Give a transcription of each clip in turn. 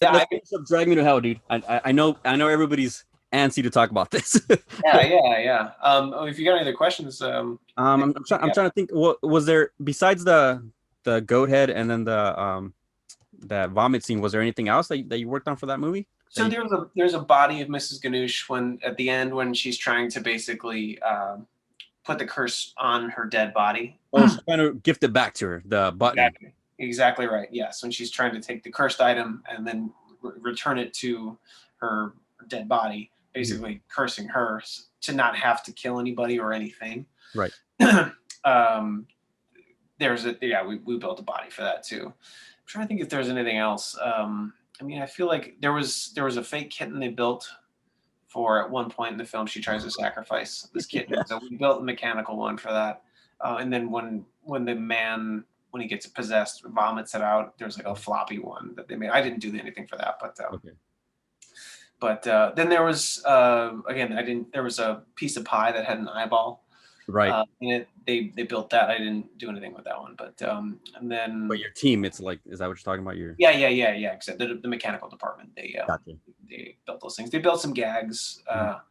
Yeah, Let's finish up Drag Me to Hell, dude. I know everybody's antsy to talk about this. yeah. If you got any other questions, I'm trying to think. What was there besides the goat head and then the that vomit scene? Was there anything else that you worked on for that movie? That so you, there's a body of Mrs. Ganush when at the end when she's trying to basically put the curse on her dead body. oh, she's trying to gift it back to her, the button. Exactly right. Yes, when she's trying to take the cursed item and then return it to her dead body, Mhm. basically cursing her to not have to kill anybody or anything. Right. um, we built a body for that too. I'm trying to think if there's anything else. I mean, I feel like there was a fake kitten they built for at one point in the film. She tries to sacrifice this kitten, so we built a mechanical one for that. And then when the man when he gets possessed vomits it out, there's like a floppy one that they made. I didn't do anything for that, Okay. but then there was again I didn't. There was a piece of pie that had an eyeball Right. in it. They built that. I didn't do anything with that one, but and But then your team, it's like, is that what you're talking about? Your yeah. Except the mechanical department, gotcha. they built those things. They built some gags. Mhm.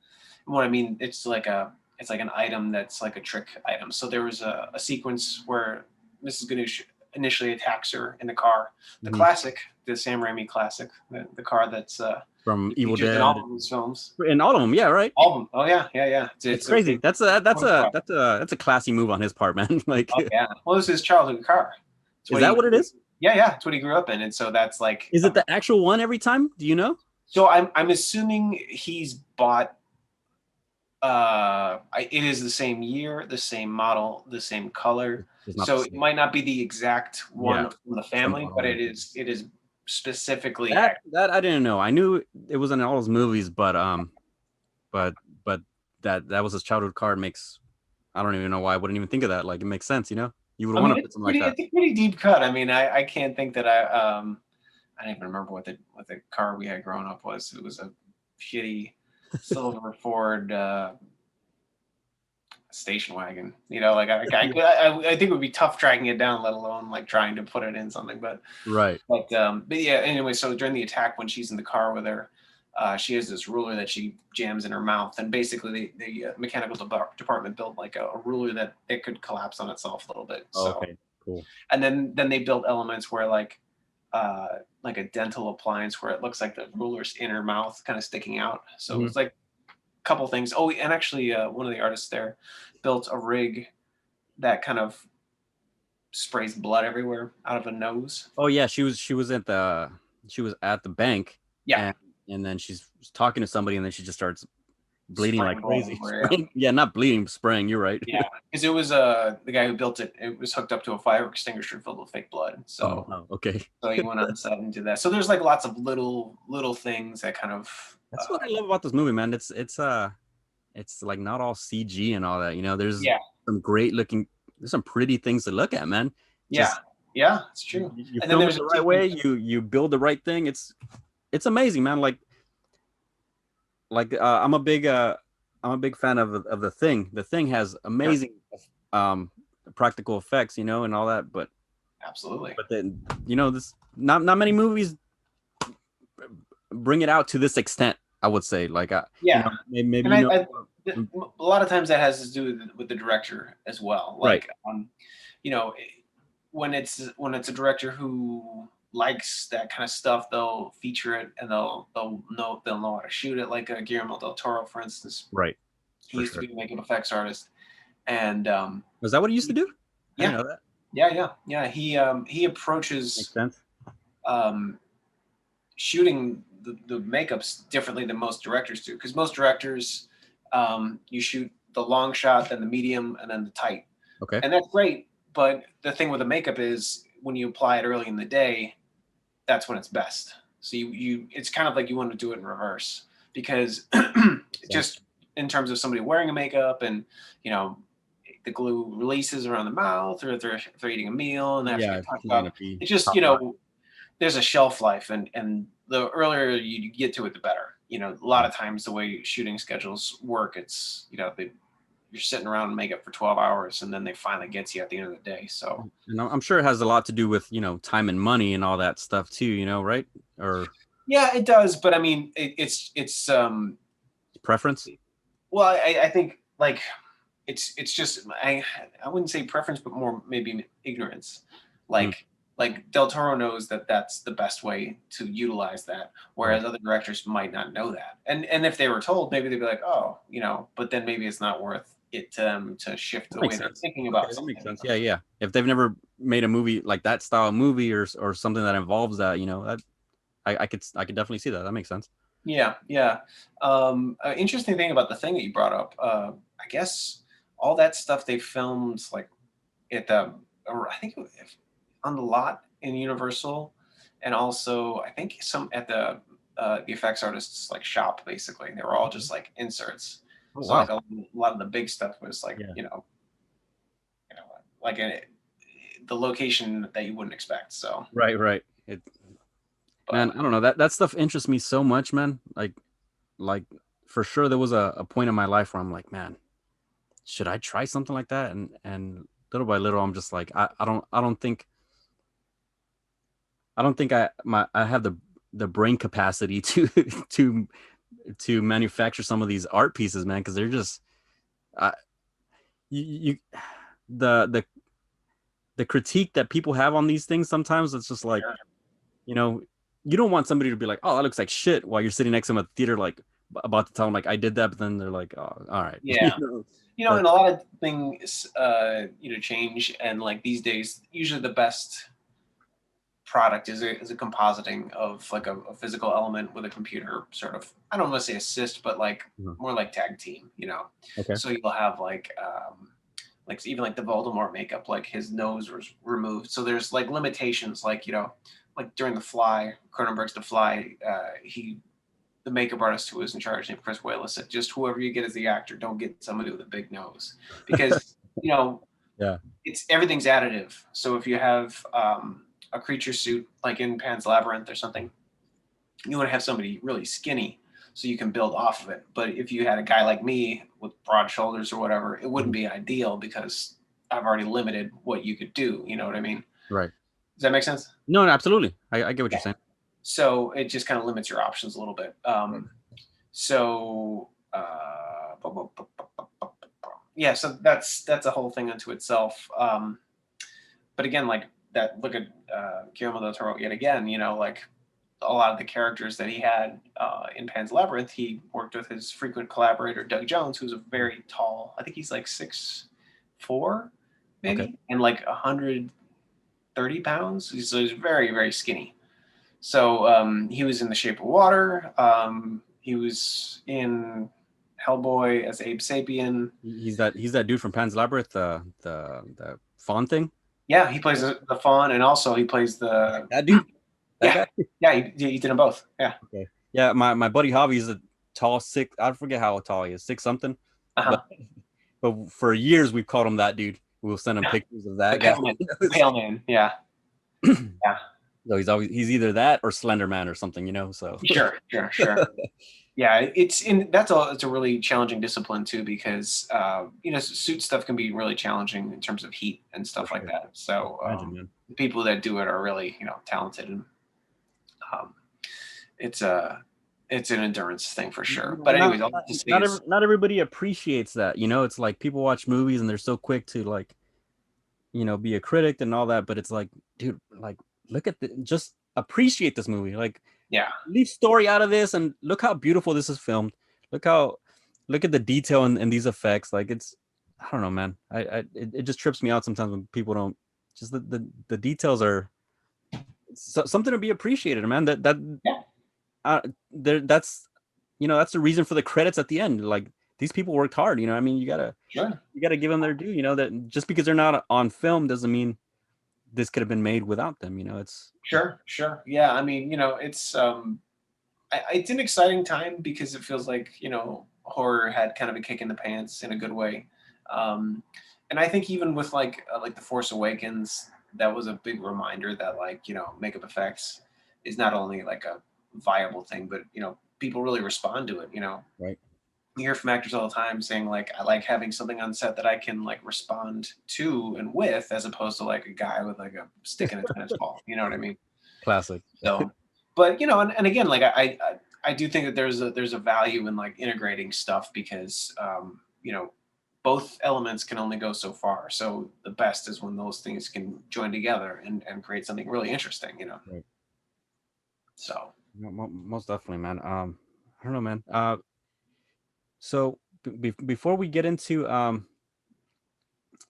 What I mean, it's like an item that's like a trick item. So there was a sequence where Mrs. Ganush initially attacks her in the car, the Mhm. classic, the Sam Raimi classic, the car that's From Evil featured in all Dead of his films. and all of them. Yeah, right. All of them. Oh yeah. It's It's a crazy. That's fun a car. that's a classy move on his part, man. Like, Oh yeah. Well, this is his childhood car. It's is what that he what it is? yeah. It's what he grew up in, and so that's like Is it the actual one every time? Do you know? so I'm assuming he's bought it is the same year, the same model, the same color. It's not the So it same. might not be the exact Yeah, one from the the family, but model. it is specifically That I didn't know. I knew it was in all his movies, but but that was his childhood card makes. I don't even know why I wouldn't even think of that. Like, it makes sense, you know. You would I want mean to put something like that. it's a pretty deep cut. I mean, I can't think that I don't even remember what the car we had growing up was. It was a shitty silver Ford station wagon. You know, like Yeah. I think it would be tough tracking it down, let alone like trying to put it in something. Right. But yeah. Anyway, so during the attack, when she's in the car with her, she has this ruler that she jams in her mouth, and basically the mechanical department built like a ruler that it could collapse on itself a little bit. Oh, So, okay. Cool. and then they built elements where like a dental appliance where it looks like the ruler's in her mouth, kind of sticking out. So it Mhm. was like couple things. Oh, and actually, one of the artists there built a rig that kind of sprays blood everywhere out of a nose. Oh yeah, she was at the bank, Yeah, and then she's talking to somebody, and then she just starts bleeding like spraying blood crazy. everywhere. Yeah, Spraying, yeah, not bleeding, spraying. You're right. yeah, because it was the guy who built it. It was hooked up to a fire extinguisher filled with fake blood. Oh no. Okay. So he went on set and did that. So there's like lots of little things that kind of That's what I love about this movie, man. It's like not all CG and all that. You know, there's yeah, some great looking, there's some pretty things to look at, man. yeah, Just yeah. It's true. you And then film it there's a the right way, sequence. you build the right thing. It's amazing, man. I'm a big fan of the thing. The thing has Yeah, amazing um practical effects, you know, and all that. absolutely. But then, you know, this not many movies bring it out to this extent. I would say, like, you Yeah, know, maybe and you know, a lot of times that has to do with the director as well. right? You know, when it's a director who likes that kind of stuff, they'll feature it and they'll know how to shoot it. Like Guillermo del Toro, for instance, Right, he for used to sure. be a makeup effects artist, and Was that what he used to do? I yeah, didn't know that. yeah. He Makes approaches sense. um, shooting the makeups differently than most directors do, because most directors you shoot the long shot, then the medium, and then the tight, Okay. and that's great. But the thing with the makeup is when you apply it early in the day, that's when it's best. So you it's kind of like you want to do it in reverse, because Makes sense. just in terms of somebody wearing a makeup and you know the glue releases around the mouth, or if they're eating a meal and they have to Yeah, get it's touched not up. gonna be It's just top notch. there's a shelf life, and the earlier you get to it, the better. A lot of times the way shooting schedules work, it's you're sitting around and makeup for 12 hours, and then they finally get to you at the end of the day. So And I'm sure it has a lot to do with, you know, time and money and all that stuff too, you know, right? Or Yeah, it does, but I mean, it's Preference. well, I think like it's just I wouldn't say preference, but more maybe ignorance. Mm, Like Del Toro knows that that's the best way to utilize that, right. whereas other directors might not know that. And if they were told, maybe they'd be like, oh, but then maybe it's not worth it to them to shift That the way makes they're sense. thinking Okay, about that makes something. sense. Yeah, yeah. If they've never made a movie like that style of movie or something that involves that, that I could definitely see that. That makes sense. Yeah, yeah. Interesting thing about the thing that you brought up. I guess all that stuff they filmed like at the, or I think on the lot in Universal, and also I think some at the effects artists like shop. Basically, they were all Okay. just like inserts. Oh So like wow. a lot of the big stuff was like Yeah. like the location that you wouldn't expect. So, Right, right. Man, but I don't know. That stuff interests me so much, man. Like for sure there was a point in my life where I'm like, man, should I try something like that? And little by little I'm just like, I don't think I have the brain capacity to to manufacture some of these art pieces, man, because they're just I you the the the critique that people have on these things sometimes it's just like, sure. you know, you don't want somebody to be like, oh, that looks like shit while you're sitting next to them at the theater, like about to tell them like I did that, but then they're like, oh, all right. Yeah. But And a lot of things, change. And like these days, usually the best product is a compositing of like a physical element with a computer sort of, I don't want to say assist, but like Mhm. more like tag team. Okay. So you'll have like even like the Voldemort makeup, like his nose was removed. So there's like limitations, like during The Fly, Cronenberg's The Fly, the makeup artist who was in charge named Chris Wallace said, just whoever you get as the actor, don't get somebody with a big nose, because Yeah. it's everything's additive. So if you have a creature suit like in Pan's Labyrinth or something, you want to have somebody really skinny so you can build off of it. But if you had a guy like me with broad shoulders or whatever, it wouldn't Mhm. be ideal because I've already limited what you could do. You know what I mean? Right. Does that make sense? No, no, absolutely. I get what Yeah. you're saying. So it just kind of limits your options a little bit. Right. So yeah, so that's a whole thing unto itself. But again, like that, look at Guillermo del Toro yet again. Like a lot of the characters that he had in Pan's Labyrinth, he worked with his frequent collaborator Doug Jones, who's a very tall. I think he's like 6'4", Okay. maybe, and like 130 pounds. He's very very skinny. So he was in The Shape of Water. He was in Hellboy as Abe Sapien. He's that dude from Pan's Labyrinth, the fawn thing. Yeah, he plays the fawn, and also he plays the That dude. That yeah, guy. yeah. He did them both. Yeah. Okay. Yeah, my buddy Javi is a tall six. I forget how tall he is, six something. But Uh-huh. but for years we've called him that dude. We'll send him Yeah. pictures of The that guy. pale man. The pale man. Yeah. Yeah. So he's either that or Slender Man or something, So Sure. Sure. Sure. Yeah. It's a really challenging discipline too, because suit stuff can be really challenging in terms of heat and for stuff like sure. that. So Imagine, man. the people that do it are really talented, and um, it's a it's an endurance thing for sure. But Not anyways, all not to say not, is not everybody appreciates that. It's like people watch movies and they're so quick to like, be a critic and all that, but it's like, dude, like look at just appreciate this movie. Like yeah, leave story out of this and look how beautiful this is filmed. Look how look at the detail in these effects. Like I don't know, man. It just trips me out sometimes when people don't just the details are something to be appreciated, man. yeah, Uh, that's the reason for the credits at the end. Like these people worked hard. I mean, you gotta sure. you gotta give them their due. That just because they're not on film doesn't mean this could have been made without them. It's Sure, sure. Yeah, I mean, it's an exciting time because it feels like horror had kind of a kick in the pants in a good way, um, and I think even with like The Force Awakens, that was a big reminder that like makeup effects is not only like a viable thing, but people really respond to it. right. You hear from actors all the time saying like, I like having something on set that I can like respond to and with, as opposed to like a guy with like a stick in a tennis ball. You know what I mean? Classic. So but you know, and again, like I do think that there's a value in like integrating stuff because you know, both elements can only go so far. So the best is when those things can join together and create something really interesting, you know. Right. So Most definitely, man. I don't know, man. So before we get into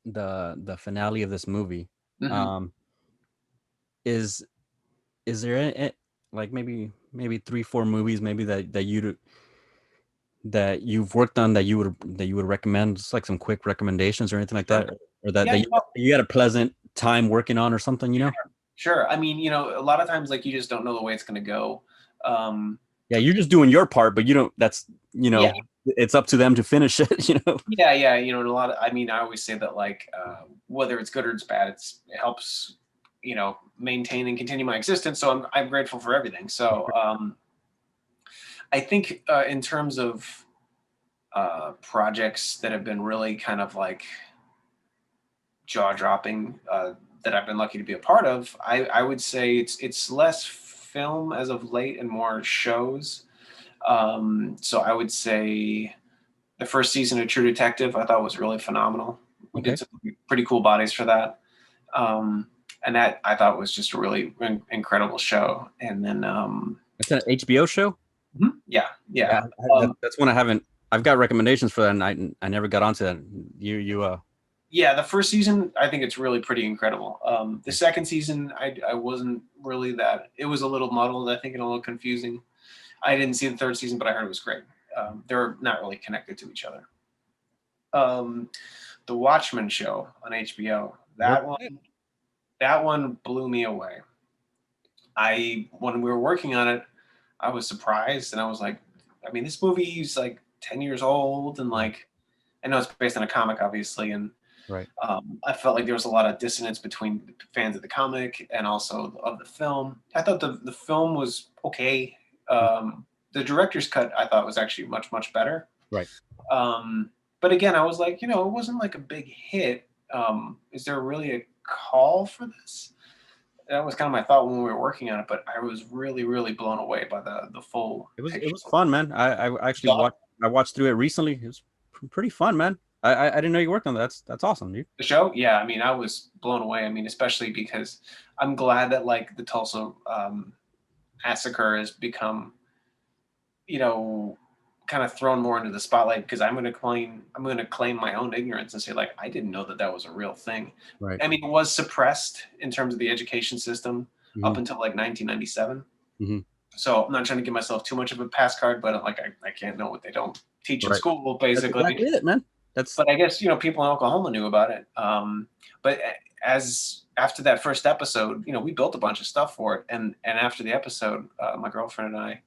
the finale of this movie, mhm. um, is is there like maybe three, four movies maybe that you've worked on that you would recommend, just like some quick recommendations or anything like Sure. that, or that Yeah, you know, you had a pleasant time working on or something, you know? sure. I mean, you know, a lot of times like you just don't know the way it's going to go. Um, Yeah, you're just doing your part, but you don't. That's yeah, it's up to them to finish it. You know. yeah, yeah. You know, and a lot of, I mean, I always say that like whether it's good or it's bad, it helps, you know, maintain and continue my existence. So I'm grateful for everything. So I think in terms of projects that have been really kind of like jaw dropping that I've been lucky to be a part of, I would say it's less film as of late and more shows. So I would say the first season of True Detective I thought was really phenomenal. We did Okay. some pretty cool bodies for that. And that I thought was just a really incredible show. And then It's an HBO show. yeah, yeah. Yeah, Um, that's one I haven't. I've got recommendations for that, and I never got onto that. You yeah, the first season I think it's really pretty incredible. The second season I wasn't really that. It was a little muddled, I think, and a little confusing. I didn't see the third season, but I heard it was great. They're not really connected to each other. Um, the Watchmen show on HBO. what? That one blew me away. I when we were working on it, I was surprised and I was like, I mean, this movie is like 10 years old and like I know it's based on a comic, obviously, and Right. I felt like there was a lot of dissonance between fans of the comic and also of the film. I thought the film was okay. The director's cut I thought was actually much better. Right. But again, I was like, you know, it wasn't like a big hit. Is there really a call for this? That was kind of my thought when we were working on it. But I was really blown away by the full It picture. was fun, man. I actually Saw I watched through it recently. It was pretty fun, man. I didn't know you worked on that. That's awesome, dude. the show, yeah. I mean, I was blown away. I mean, especially because I'm glad that like the Tulsa massacre has become, you know, kind of thrown more into the spotlight because I'm going to claim my own ignorance and say like I didn't know that that was a real thing. Right. I mean, it was suppressed in terms of the education system Hmm. up until like 1997. Hmm. So I'm not trying to give myself too much of a pass card, but like I can't know what they don't teach in Right. school, That's basically. exactly it, man. That's But I guess you know people in Oklahoma knew about it. But as after that first episode, you know, we built a bunch of stuff for it, and after the episode, my girlfriend and I,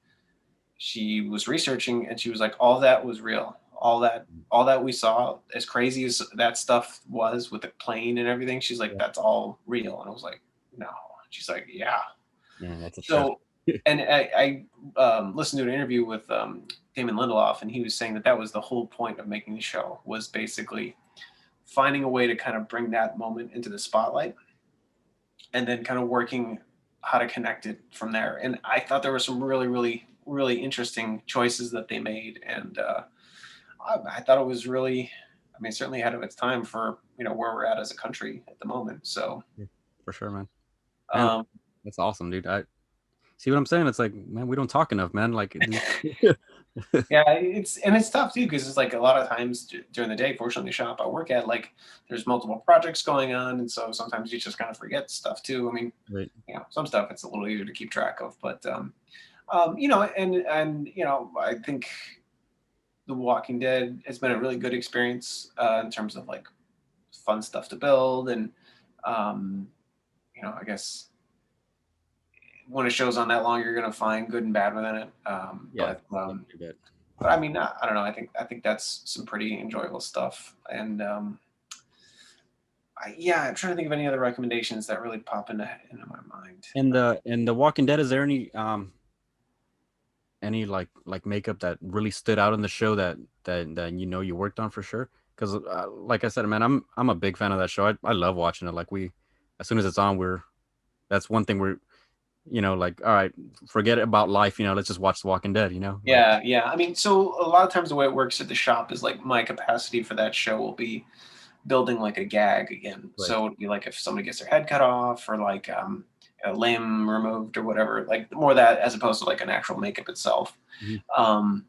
she was researching, and she was like, all that was real. All that we saw, as crazy as that stuff was with the plane and everything, she's like, yeah, that's all real. And I was like, no. She's like, yeah. man. That's a trip. So, and I listened to an interview with Damon Lindelof, and he was saying that that was the whole point of making the show was basically finding a way to kind of bring that moment into the spotlight, and then kind of working how to connect it from there. And I thought there were some really interesting choices that they made, and I thought it was really, I mean, certainly ahead of its time for you know where we're at as a country at the moment. So. Yeah, for sure, man. Man, Um, that's awesome, dude. I see what I'm saying. It's like, man, we don't talk enough, man. Like, Yeah, it's tough too because it's like a lot of times during the day. Fortunately, the shop I work at, like, there's multiple projects going on, and so sometimes you just kind of forget stuff too. I mean, right. you know, some stuff it's a little easier to keep track of, but you know, and you know, I think The Walking Dead has been a really good experience in terms of like fun stuff to build, and um, you know, I guess when a show's on that long, you're gonna find good and bad within it. Yeah. Yeah, pretty good. But I mean, I don't know. I think that's some pretty enjoyable stuff. And yeah, I'm trying to think of any other recommendations that really pop into my mind. And the Walking Dead, is there any like makeup that really stood out in the show that you know you worked on for sure? Because like I said, man, I'm a big fan of that show. I love watching it. Like, we, as soon as it's on, we're that's one thing you know, like, all right, forget about life, you know, let's just watch The Walking Dead, you know, like, Yeah, yeah. I mean, so a lot of times the way it works at the shop is like my capacity for that show will be building like a gag again. right. So it'd be like if somebody gets their head cut off or like a limb removed or whatever, like more that as opposed to like an actual makeup itself. Mhm. Um,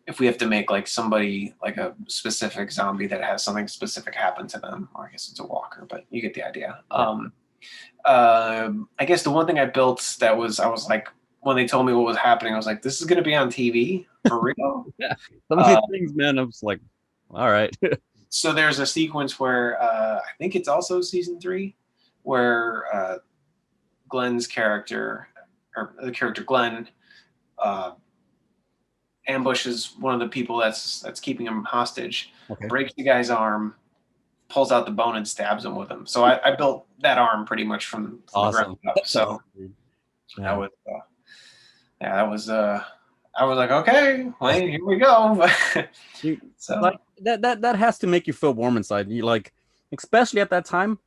if we have to make like somebody like a specific zombie that has something specific happen to them, or I guess it's a walker, but you get the idea. Yeah. I guess the one thing I built that was I was like when they told me what was happening, I was like, this is going to be on TV for real. Yeah. Some of these Uh, things, man, I'm just like, all right. so there's a sequence where I think it's also season 3, where Glenn's character or the character Glenn uh, ambushes one of the people that's keeping him hostage, Okay. breaks the guy's arm, pulls out the bone and stabs him with him. So I built that arm pretty much from the ground Awesome. up. That's So awesome, dude. that Man. was yeah, that was I was like, okay, well, here we go. You like So that has to make you feel warm inside. You like, especially at that time,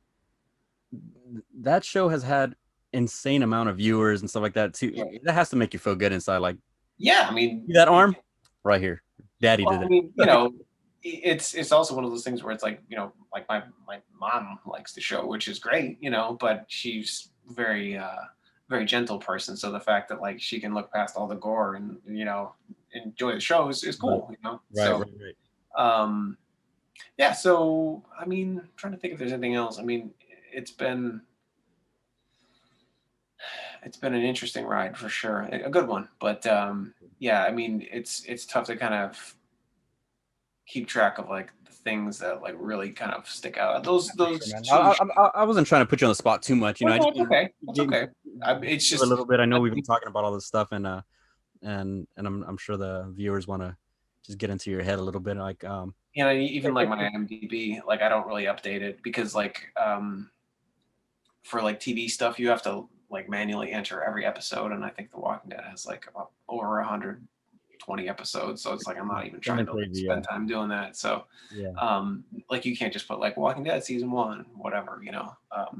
that show has had insane amount of viewers and stuff like that too. yeah, That has to make you feel good inside. Like, yeah, I mean, see that arm right here, Daddy well, did I it. mean, you know, it's also one of those things where it's like, you know, like my mom likes the show, which is great, you know, but she's very gentle person. So the fact that like she can look past all the gore and you know enjoy the show is Right, cool, you know. right, So right, right. um yeah, so I mean, I'm trying to think if there's anything else. I mean, it's been it's been an interesting ride for sure, a good one. But yeah, I mean, it's tough to kind of keep track of like the things that like really kind of stick out. For sure, Those man. two. I wasn't trying to put you on the spot too much. You know, Well, I no, just it's want okay. to That's okay. It's give a just little bit. I know I we've been mean, talking about all this stuff, and I'm sure the viewers want to just get into your head a little bit. Like, you know, even like my IMDb, like I don't really update it because like for like TV stuff, you have to like manually enter every episode, and I think The Walking Dead has like about over 120 episodes, so it's like I'm not even trying something to like crazy. Yeah, spend time doing that. So yeah, like you can't just put like Walking Dead season 1, whatever, you know.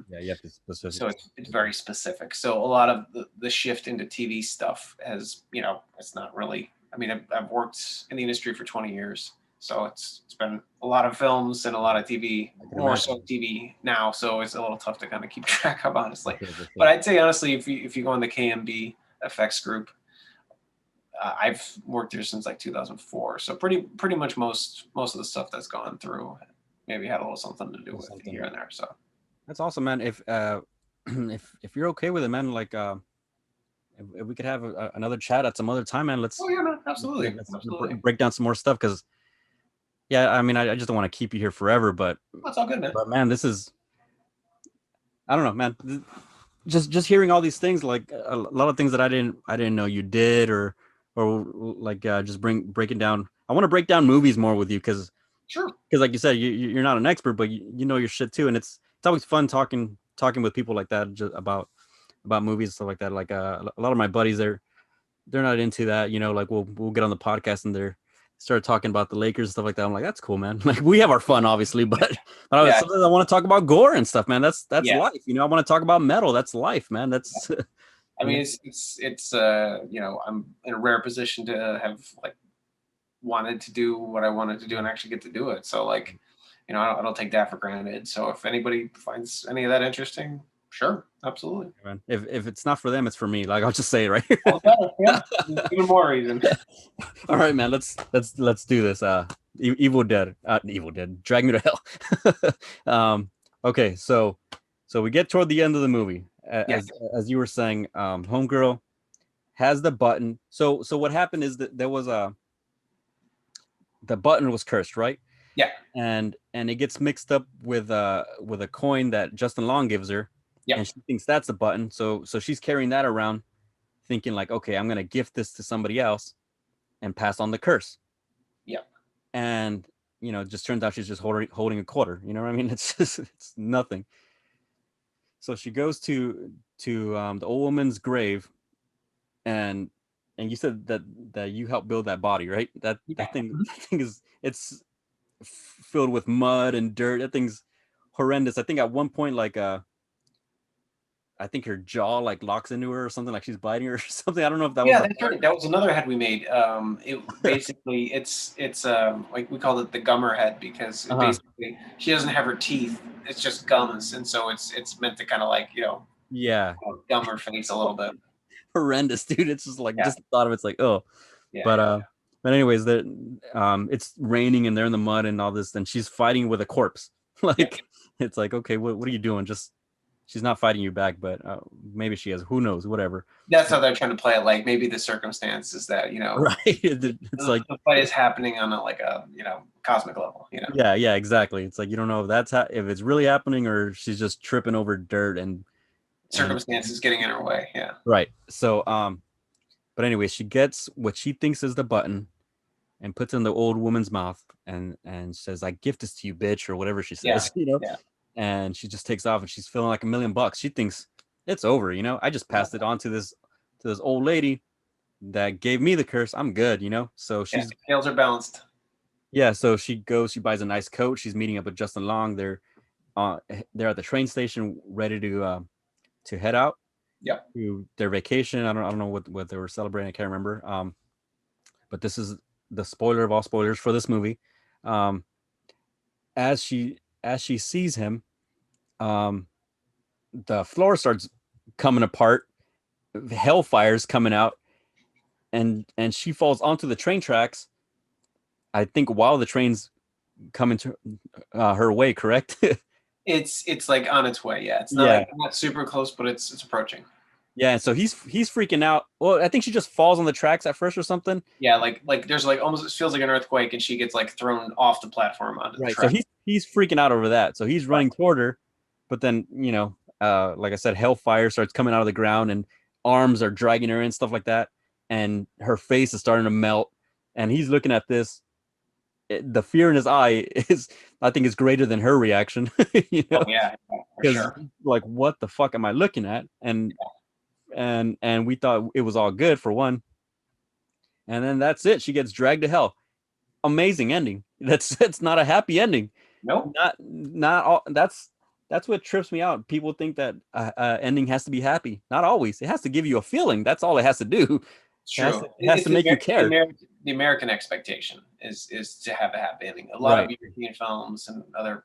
yeah. You have to specific. So it's very specific. So a lot of the shift into TV stuff has, you know, it's not really. I mean, I've worked in the industry for 20 years, so it's been a lot of films and a lot of TV, I can more so imagine. TV now. So it's a little tough to kind of keep track of, For honestly. sure, for But sure. I'd say honestly, if you go in the KMB effects group, I've worked there since like 2004. So pretty much most of the stuff that's gone through maybe had a little something to do That's with something. here and there. So That's awesome, man. If if you're okay with it, man, like if we could have another chat at some other time, man, oh yeah, man, absolutely, let's absolutely. break down some more stuff because yeah, I mean, I just don't want to keep you here forever, That's all good, man. but man, this is I don't know, man. Just hearing all these things, like a lot of things that I didn't know you did, or like just breaking down. I want to break down movies more with you Sure. because like you said, you're not an expert, but you know your shit too, and it's always fun talking with people like that just about movies and stuff like that. Like a lot of my buddies, they're not into that. You know, like we'll get on the podcast and they're start talking about the Lakers and stuff like that. I'm like, that's cool, man. Like we have our fun, obviously, but Yeah, sometimes I want to talk about gore and stuff, man. That's yeah. life. You know, I want to talk about metal. That's life, man. That's I you mean, know, it's you know, I'm in a rare position to have like wanted to do what I wanted to do and actually get to do it. So like, you know, I don't take that for granted. So if anybody finds any of that interesting, sure, absolutely. man. If it's not for them, it's for me. Like I'll just say it right here. All the better. Yeah, even more reason. All right, man. Let's do this. Evil Dead. Evil Dead. Drag me to hell. Okay, so we get toward the end of the movie, Yeah, as you were saying. Homegirl has the button. So what happened is that there was the button was cursed, right? yeah, And it gets mixed up with a coin that Justin Long gives her, yeah, and she thinks that's a button. So she's carrying that around, thinking like, okay, I'm gonna gift this to somebody else and pass on the curse. yeah, And you know, it just turns out she's just holding a quarter. You know what I mean? It's just it's nothing. So she goes to the old woman's grave, and and you said that you helped build that body, right? That yeah. that thing Mhm. that thing is it's filled with mud and dirt. That thing's horrendous. I think at one point, like I think her jaw like locks into her or something, like she's biting her or something. I don't know if that was Yeah, the that's part. right. That was another head we made. It basically it's like we called it the gummer head because it Uh-huh. basically she doesn't have her teeth. It's just gums, and so it's meant to kind of like Yeah. gum her face a little bit. Horrendous, dude. It's just like Yeah, just the thought of it's like, oh. yeah, But yeah, but anyways, it's raining and they're in the mud and all this, and she's fighting with a corpse. yeah. Like it's like, okay, what are you doing? Just she's not fighting you back, but maybe she is. Who knows? Whatever. That's how they're trying to play it. Like maybe the circumstance is that Right. It's like, the fight is happening on a like a cosmic level. yeah, yeah, exactly. It's like you don't know if if it's really happening or she's just tripping over dirt and Circumstances getting in her way. Yeah, right. So but anyway, she gets what she thinks is the button and puts it in the old woman's mouth and says, "I gift this to you, bitch," or whatever she yeah, says, you know. yeah. And she just takes off and she's feeling like $1,000,000. She thinks it's over, you know. I just passed it on to this old lady that gave me the curse. I'm good, you know. So Yeah, she's scales are balanced. yeah. So she goes. She buys a nice coat. She's meeting up with Justin Long. Uh, they're at the train station, ready to head out Yep. to their vacation. I don't know what they were celebrating. I can't remember. But this is the spoiler of all spoilers for this movie. Um, as she sees him, um, the floor starts coming apart. Hellfire's coming out, and she falls onto the train tracks. I think while the train's coming to her way, correct? It's like on its way. Yeah, it's not Yeah, like not super close, but it's approaching. yeah. And so he's freaking out. Well, I think she just falls on the tracks at first or something. Yeah, like there's like almost it feels like an earthquake, and she gets like thrown off the platform onto the Right. So track. he's freaking out over that. So he's Right. running toward her, but then like I said, hellfire starts coming out of the ground and arms are dragging her in, stuff like that, and her face is starting to melt. And he's looking at this. The fear in his eye is, I think, is greater than her reaction. You Oh know, yeah, yeah, for because sure. like, what the fuck am I looking at? And we thought it was all good for one, and then that's it. She gets dragged to hell. Amazing ending. That's not a happy ending. Nope. Not all. That's what trips me out. People think that ending has to be happy. Not always. It has to give you a feeling. That's all it has to do. It's It has true. to, it has It's to make you care. The American expectation is to have a happy ending. A lot of Right. European films and other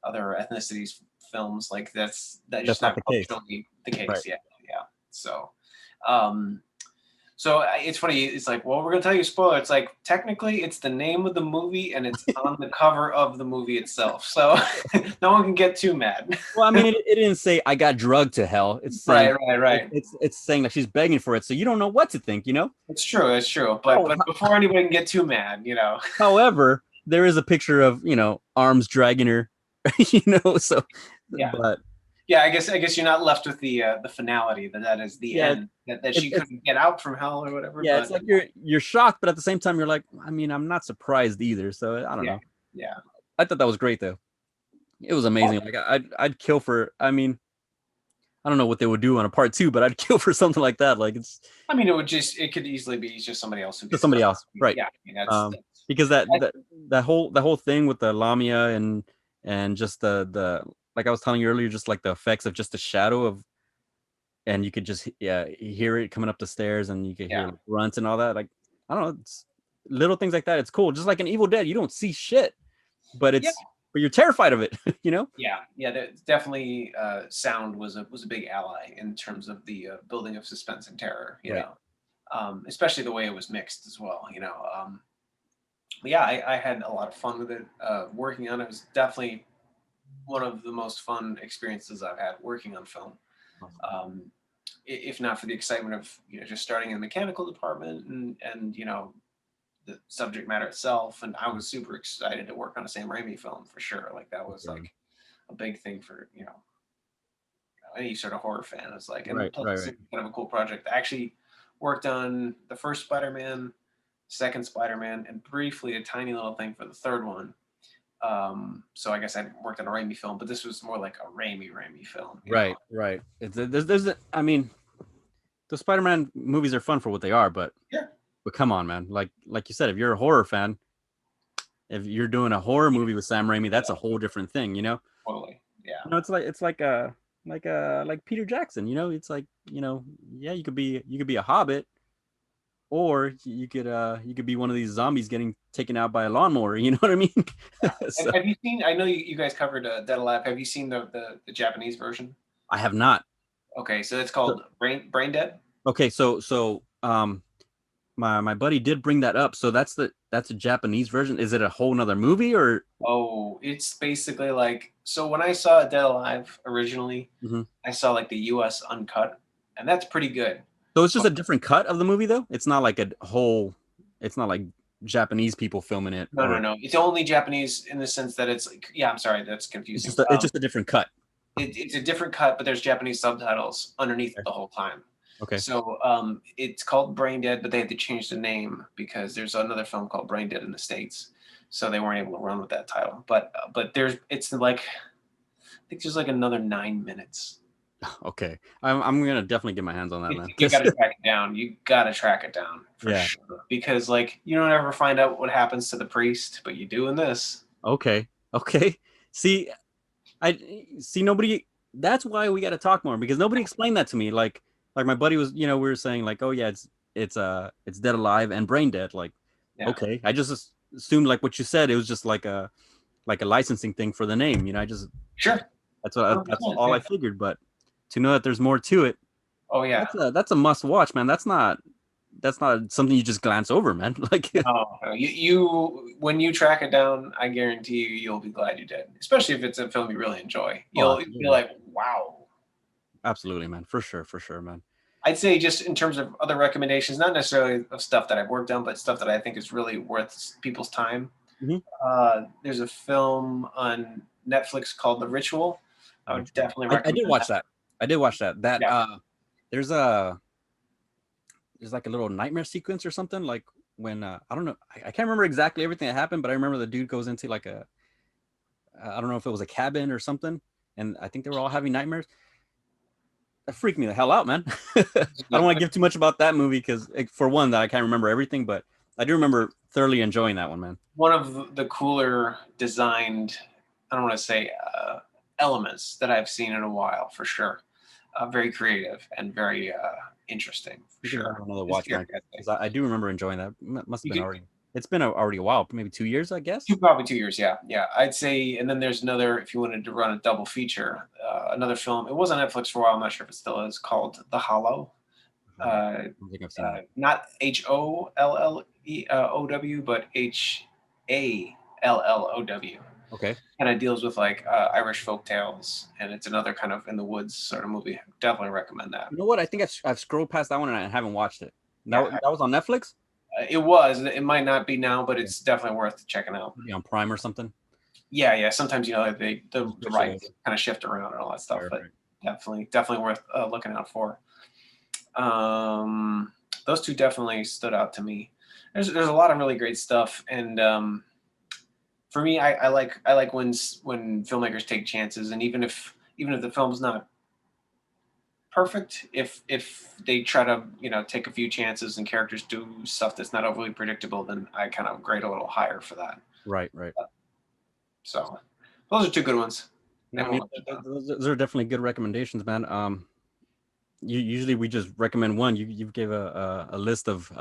other ethnicities films like that's That's just not not the case. culturally the Right. case. Yeah, yeah. So, um, it's funny. It's like, well, we're gonna tell you a spoiler. It's like technically it's the name of the movie and it's on the cover of the movie itself. So no one can get too mad. Well, I mean, it didn't say I got drugged to hell. It's saying Right, right, right. it's saying that she's begging for it. So you don't know what to think. You know. It's true. It's true. But Oh, but before anybody can get too mad. however, there is a picture of arms dragging her. So, Yeah. but Yeah, I guess you're not left with the finality that is the yeah, end that she it's couldn't get out from hell or whatever. yeah, But it's like you're shocked, but at the same time you're like, I mean, I'm not surprised either. So I don't yeah, know. yeah. I thought that was great though. It was amazing. Like I'd kill for. I mean, I don't know what they would do on a part two, but I'd kill for something like that. Like it's I mean, it could easily be just somebody else who just gets somebody done. else, right? Yeah, I mean Because I, that whole thing with the Lamia and just the like I was telling you earlier, just like the effects of just the shadow of, and you could just hear it coming up the stairs, and you could hear yeah, like, grunts and all that. Like I don't know, it's little things like that. It's cool. Just like an Evil Dead, you don't see shit, but yeah, but you're terrified of it. You know? yeah. Definitely, sound was a big ally in terms of the building of suspense and terror. Right. Especially the way it was mixed as well. But yeah, I had a lot of fun with it. Working on it was definitely one of the most fun experiences I've had working on film. Awesome. If not for the excitement of just starting in the mechanical department and the subject matter itself, and I was super excited to work on a Sam Raimi film for sure. Like that was Yeah. like a big thing for any sort of horror fan. It's like, and Right, plus right, it's right. kind of a cool project. I actually worked on the first Spider-Man, second Spider-Man, and briefly a tiny little thing for the third one. So I guess I worked on a Raimi film, but this was more like a Raimi film. Right, right. I mean, the Spider-Man movies are fun for what they are, but Yeah, come on, man. Like you said, if you're a horror fan, if you're doing a horror movie with Sam Raimi, that's a whole different thing, you know? totally. Yeah, It's like like Peter Jackson. You know, it's like, yeah, you could be a hobbit, or you could be one of these zombies getting taken out by a lawnmower. You know what I mean? Yeah. So Have you seen? I know you guys covered Dead Alive. Have you seen the Japanese version? I have not. Okay, so it's So, called Brain Dead. okay, so my buddy did bring that up. So that's a Japanese version. Is it a whole nother movie or? Oh, it's basically like, so when I saw Dead Alive originally, Mhm. I saw like the US uncut, and that's pretty good. So it's just But a different cut of the movie though. It's not like a whole. It's not like Japanese people filming it, no, no, or no. It's only Japanese in the sense that it's like, yeah, I'm sorry, that's it's confusing. just it's just a different cut. It's a different cut, but there's Japanese subtitles underneath Okay. the whole time. Okay. So it's called Brain Dead, but they had to change the name because there's another film called Brain Dead in the States, so they weren't able to run with that title. But it's like, I think there's like another 9 minutes. Okay. I'm gonna definitely get my hands on that, man. You got to track it down. You got to track it down for Yeah. sure, because like you don't ever find out what happens to the priest, but you do in this. Okay. Okay. See, I see nobody. That's why we got to talk more, because nobody explained that to me. Like my buddy was, we were saying like, oh yeah, it's Dead Alive and Brain Dead. Like, Yeah, okay, I just assumed like what you said. It was just like a licensing thing for the name. I just sure, that's 100%. all I Yeah. figured. But to know that there's more to it, Oh yeah. that's a must watch, man. That's not something you just glance over, man. Like, No, no, you when you track it down, I guarantee you'll be glad you did. Especially if it's a film you really enjoy. oh, You'll be absolutely, like, wow. absolutely, man, for sure, man. I'd say just in terms of other recommendations, not necessarily of stuff that I've worked on, but stuff that I think is really worth people's time. Mhm. There's a film on Netflix called The Ritual. I would Ritual. definitely I did recommend watch that. that. I did watch that. Yeah. There's a there's like a little nightmare sequence or something, like when I don't know, I can't remember exactly everything that happened, but I remember the dude goes into like a I don't know if it was a cabin or something, and I think they were all having nightmares. That freaked me the hell out, man. I don't want to give too much about that movie because, for one, that I can't remember everything, but I do remember thoroughly enjoying that one, man. One of the cooler designed, I don't want to say elements that I've seen in a while, for sure. Very creative and very interesting, for You give that sure. another It's watch, scary, man, I'd say. because I do remember enjoying that. Must have You been could, already. It's been already a while, maybe 2 years, I guess. probably 2 years, yeah, yeah. I'd say, and then there's another, if you wanted to run a double feature, another film. It was on Netflix for a while. I'm not sure if it still is, called The Hollow. I don't Uh, think I've seen that. Not HOLLEOW, but HALLOW. Okay. Kind of deals with like Irish folk tales, and it's another kind of in the woods sort of movie. Definitely recommend that. You know what? I think I've scrolled past that one and I haven't watched it. Yeah, That was on Netflix? it was. It might not be now, but Okay. it's definitely worth checking out. Maybe on Prime or something. Yeah, yeah. Sometimes the Just switch it rights over. kind of shift around and all that stuff, Right, but right. definitely worth looking out for. Those two definitely stood out to me. There's a lot of really great stuff, and for me, I like when filmmakers take chances, and even if the film's not perfect, if they try to take a few chances and characters do stuff that's not overly predictable, then I kind of grade a little higher for that. Right, right. So those are two good ones. No, I Definitely mean, look at them. those are definitely good recommendations, man. Usually we just recommend one. You gave a list of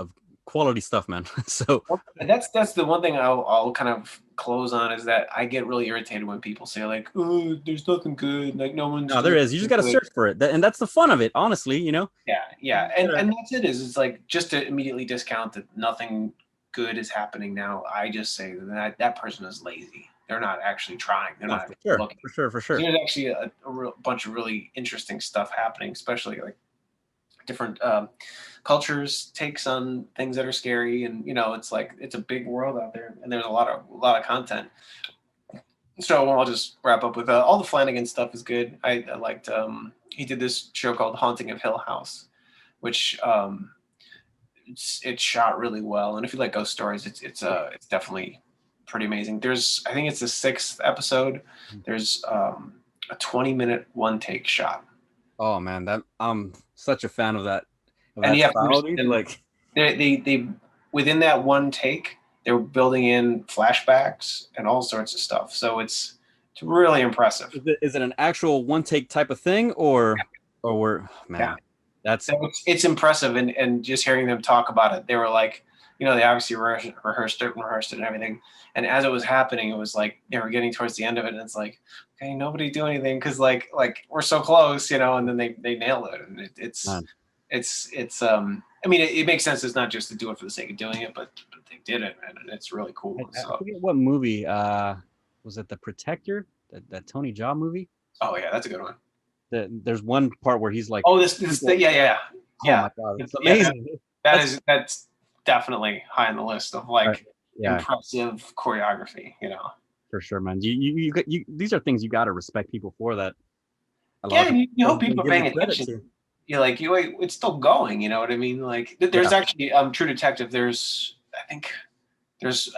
quality stuff, man. So Well, that's the one thing I'll kind of close on, is that I get really irritated when people say like, "Oh, there's nothing good. Like no one's no, there doing is. You just got to good." search for it, and that's the fun of it, honestly. Yeah, yeah, You gotta- and that's it. It's like, just to immediately discount that nothing good is happening now. I just say that person is lazy. They're not actually trying. They're no, not for actually sure, looking. for sure, for sure. There's actually a real bunch of really interesting stuff happening, especially like different cultures takes on things that are scary, and it's like it's a big world out there, and there's a lot of content. So I'll just wrap up with all the Flanagan stuff is good. I liked he did this show called Haunting of Hill House, which it's shot really well, and if you like ghost stories, it's definitely pretty amazing. I think it's the sixth episode. There's a 20-minute one take shot, Oh man, that I'm such a fan of and that you have to style, dude. understand, Like, they within that one take, they're building in flashbacks and all sorts of stuff. So It's really impressive. Is it an actual one take type of thing, or we're Yeah. man, that's So it's impressive, and just hearing them talk about it, they were like, they obviously rehearsed it and everything. And as it was happening, it was like they were getting towards the end of it, and it's like, okay, nobody do anything because like we're so close, and then they nailed it, and man. it's I mean, it makes sense. It's not just to do it for the sake of doing it, but they did it, man, and it's really cool. I So, forget what movie. Was it The Protector? That Tony Jaa movie? oh yeah, that's a good one. There's one part where he's like, Oh, this yeah. oh Yeah, my god, it's yeah, amazing. that's definitely high on the list of like Yeah, impressive choreography. for sure, man. These are things you got to respect people for, that a lot Yeah, of people you hope don't people are give paying the credit attention. to. You're like, it's still going. You know what I mean? Like, there's Yeah, actually True Detective. I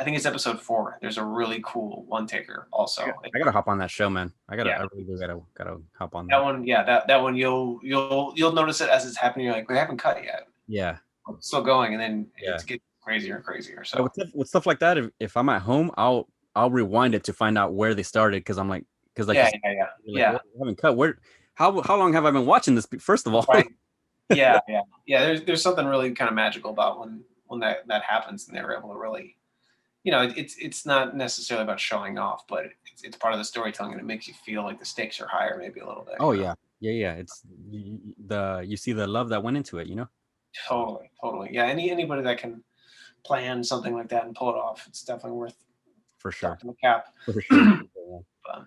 think it's episode 4. There's a really cool one taker also. I gotta hop on that show, man. Yeah, I really do gotta hop on that that. one. Yeah, that one. You'll notice it as it's happening. You're like, we haven't cut yet. Yeah, It's still going, and then yeah. it gets crazier and crazier. Yeah, So with stuff like that, if I'm at home, I'll rewind it to find out where they started, because I'm like, because like you yeah, said, yeah, yeah, you're like, yeah. well, I haven't cut. Where how long have I been watching this? First of all, Right. Yeah, yeah, yeah. There's something really kind of magical about when that happens, and they're able to really, it's not necessarily about showing off, but it's part of the storytelling, and it makes you feel like the stakes are higher, maybe a little bit. oh yeah, yeah. It's you see the love that went into it, So Totally, totally. Yeah, anybody that can plan something like that and pull it off, it's definitely worth for sure, docking the cap. for sure. But,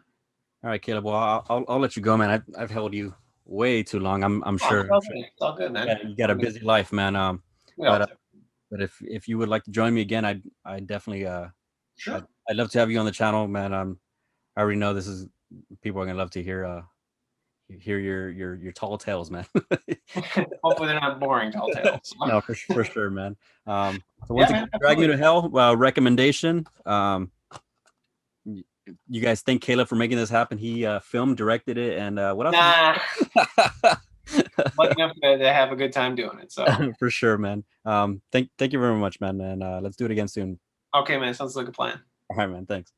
All right, Caleb. Well, I'll let you go, man. I've held you way too long. I'm oh, sure. it's all good, man. You got a busy life, man. We all But do. but if you would like to join me again, I definitely Sure. I'd love to have you on the channel, man. I already know people are gonna love to hear your tall tales, man. Hopefully they're not boring tall tales. No, for sure, man. So Yeah, once again, man, Drag Me absolutely. to Hell recommendation. You guys thank Caleb for making this happen. He filmed, directed it, and what else? Nah, lucky enough to have a good time doing it. So, For sure, man. Thank you very much, man. And let's do it again soon. okay, man, sounds like a plan. All right, man. Thanks.